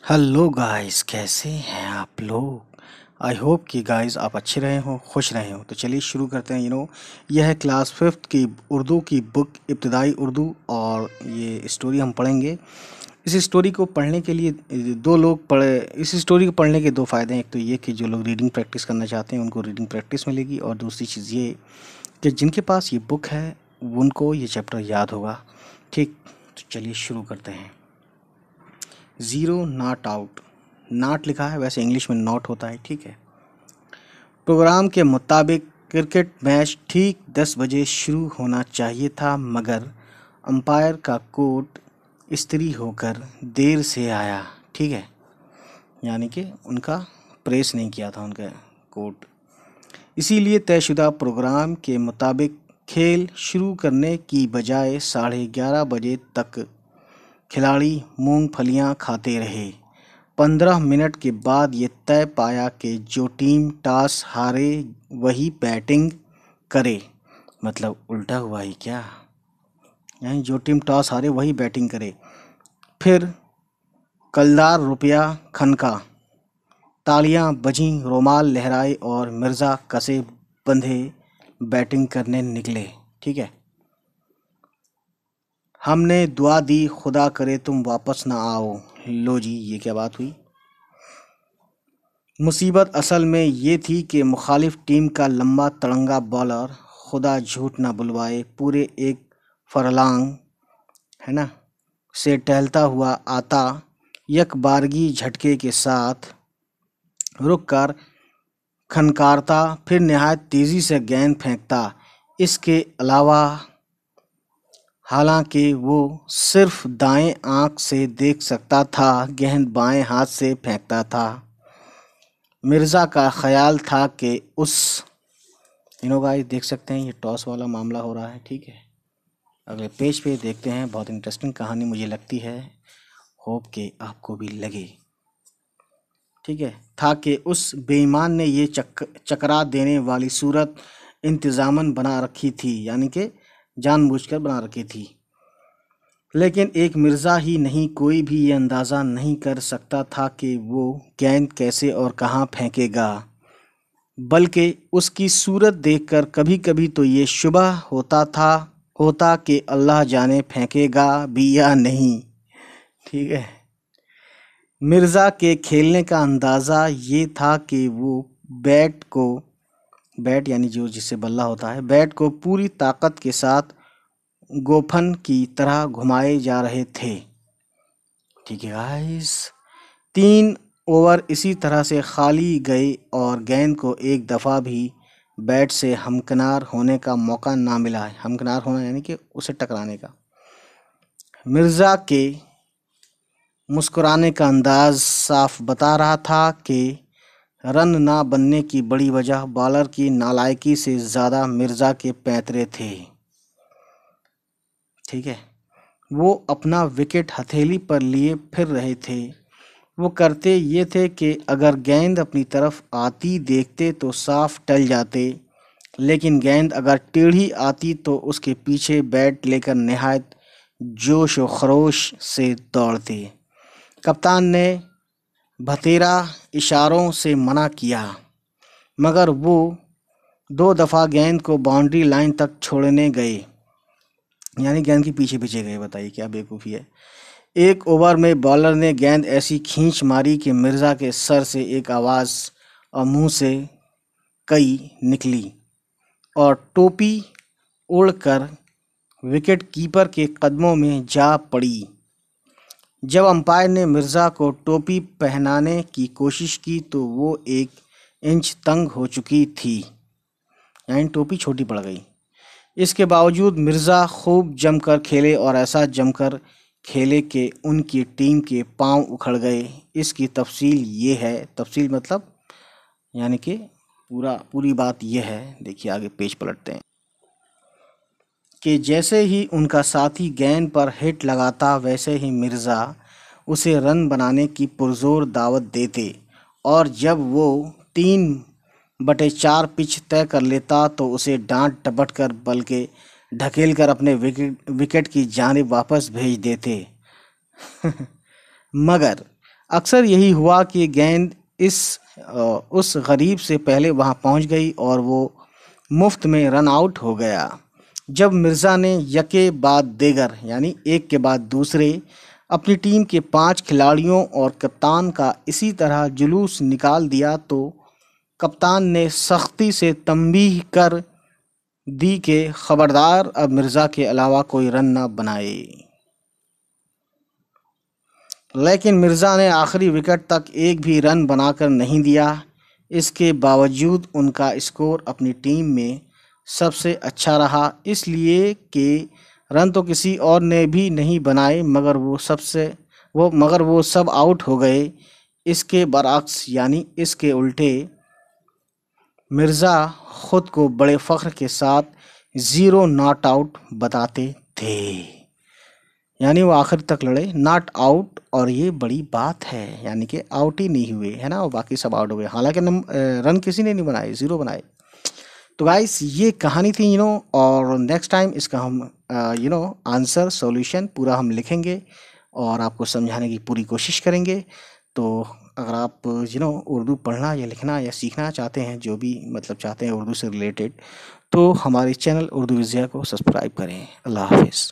Hello guys, कैसे हैं आप लोग। आई होप कि गाइस आप अच्छे रहे हो, खुश रहे हो। तो चलिए शुरू करते हैं। यह है क्लास फिफ्थ की उर्दू की बुक इब्तदाई उर्दू, और ये स्टोरी हम पढ़ेंगे। इस स्टोरी को पढ़ने के लिए दो लोग पढ़े। इस स्टोरी को पढ़ने के दो फ़ायदे हैं। एक तो ये कि जो लोग रीडिंग प्रैक्टिस करना चाहते हैं उनको रीडिंग प्रैक्टिस मिलेगी, और दूसरी चीज़ ये कि जिनके पास ये बुक है उनको ये चैप्टर याद होगा। ठीक, तो चलिए शुरू करते हैं। ज़ीरो नॉट आउट, नॉट लिखा है, वैसे इंग्लिश में नॉट होता है। ठीक है। प्रोग्राम के मुताबिक क्रिकेट मैच ठीक 10 बजे शुरू होना चाहिए था, मगर अंपायर का कोट इस्त्री होकर देर से आया। ठीक है, यानी कि उनका प्रेस नहीं किया था उनका कोट। इसीलिए तयशुदा प्रोग्राम के मुताबिक खेल शुरू करने की बजाय 11:30 बजे तक खिलाड़ी मूंगफलियां खाते रहे। 15 मिनट के बाद ये तय पाया कि जो टीम टॉस हारे वही बैटिंग करे। मतलब उल्टा हुआ ही क्या, यानी जो टीम टॉस हारे वही बैटिंग करे। फिर कलदार रुपया खनका, तालियां बजीं, रोमाल लहराए और मिर्ज़ा कसे बंधे बैटिंग करने निकले। ठीक है। हमने दुआ दी, खुदा करे तुम वापस ना आओ। लो जी, ये क्या बात हुई। मुसीबत असल में ये थी कि मुखालिफ टीम का लंबा तड़ंगा बॉलर, खुदा झूठ ना बुलवाए, पूरे एक फरलांग है ना से टहलता हुआ आता, यकबारगी झटके के साथ रुक कर खनकारता, फिर नहायत तेज़ी से गेंद फेंकता। इसके अलावा हालांकि वो सिर्फ दाएं आंख से देख सकता था, गेंद बाएं हाथ से फेंकता था। मिर्ज़ा का ख्याल था कि उस गाइस देख सकते हैं ये टॉस वाला मामला हो रहा है। ठीक है, अगले पेज पे देखते हैं। बहुत इंटरेस्टिंग कहानी मुझे लगती है, होप कि आपको भी लगे। ठीक है, था कि उस बेईमान ने ये चकरा देने वाली सूरत इंतज़ामन बना रखी थी, यानी कि जानबूझकर बना रखी थी। लेकिन एक मिर्ज़ा ही नहीं, कोई भी ये अंदाज़ा नहीं कर सकता था कि वो गेंद कैसे और कहाँ फेंकेगा। बल्कि उसकी सूरत देखकर कभी कभी तो ये शुबह होता कि अल्लाह जाने फेंकेगा भी या नहीं। ठीक है। मिर्ज़ा के खेलने का अंदाज़ा ये था कि वो बैट यानी जो जिससे बल्ला होता है, बैट को पूरी ताकत के साथ गोफन की तरह घुमाए जा रहे थे। ठीक है गाइस, 3 ओवर इसी तरह से खाली गए और गेंद को एक दफ़ा भी बैट से हमकिनार होने का मौका ना मिला है। हमकिनार होना यानी कि उसे टकराने का। मिर्ज़ा के मुस्कुराने का अंदाज साफ बता रहा था कि रन ना बनने की बड़ी वजह बॉलर की नालायकी से ज़्यादा मिर्ज़ा के पैंतरे थे। ठीक है, वो अपना विकेट हथेली पर लिए फिर रहे थे। वो करते ये थे कि अगर गेंद अपनी तरफ आती देखते तो साफ टल जाते, लेकिन गेंद अगर टेढ़ी आती तो उसके पीछे बैट लेकर नहायत जोश व खरोश से दौड़ते। कप्तान ने भतेरा इशारों से मना किया, मगर वो 2 दफ़ा गेंद को बाउंड्री लाइन तक छोड़ने गए, यानी गेंद के पीछे पीछे गए। बताइए क्या बेवकूफ़ी है। एक ओवर में बॉलर ने गेंद ऐसी खींच मारी कि मिर्ज़ा के सर से एक आवाज़ और मुंह से कई निकली, और टोपी उड़कर विकेट कीपर के कदमों में जा पड़ी। जब अंपायर ने मिर्ज़ा को टोपी पहनाने की कोशिश की तो वो 1 इंच तंग हो चुकी थी, यानी टोपी छोटी पड़ गई। इसके बावजूद मिर्ज़ा खूब जमकर खेले, और ऐसा जमकर खेले कि उनकी टीम के पांव उखड़ गए। इसकी तफसील ये है, तफसील मतलब यानी कि पूरी बात ये है। देखिए आगे पेज पलटते हैं कि जैसे ही उनका साथी गेंद पर हिट लगाता, वैसे ही मिर्ज़ा उसे रन बनाने की पुरजोर दावत देते, और जब वो 3/4 पिच तय कर लेता तो उसे डांट डपट कर बल्कि ढकेल कर अपने विकेट की जानिब वापस भेज देते। मगर अक्सर यही हुआ कि गेंद उस गरीब से पहले वहां पहुंच गई और वो मुफ्त में रन आउट हो गया। जब मिर्ज़ा ने यके बाद देगर यानी एक के बाद दूसरे अपनी टीम के 5 खिलाड़ियों और कप्तान का इसी तरह जुलूस निकाल दिया तो कप्तान ने सख्ती से तंबीह कर दी कि खबरदार अब मिर्ज़ा के अलावा कोई रन न बनाए। लेकिन मिर्ज़ा ने आखिरी विकेट तक एक भी रन बनाकर नहीं दिया। इसके बावजूद उनका स्कोर अपनी टीम में सबसे अच्छा रहा, इसलिए कि रन तो किसी और ने भी नहीं बनाए मगर वो सब आउट हो गए। इसके बरअक्स यानी इसके उल्टे मिर्ज़ा खुद को बड़े फ़ख्र के साथ 0 नॉट आउट बताते थे। यानी वो आखिर तक लड़े, नॉट आउट, और ये बड़ी बात है, यानी कि आउट ही नहीं हुए, है ना, और बाकी सब आउट हो गए। हालांकि रन किसी ने नहीं बनाए, 0 बनाए। तो गाइस ये कहानी थी और नेक्स्ट टाइम इसका हम आंसर सॉल्यूशन पूरा हम लिखेंगे और आपको समझाने की पूरी कोशिश करेंगे। तो अगर आप उर्दू पढ़ना या लिखना या सीखना चाहते हैं, जो भी मतलब चाहते हैं उर्दू से रिलेटेड, तो हमारे चैनल उर्दू विज़िया को सब्सक्राइब करें। अल्लाह हाफिज़।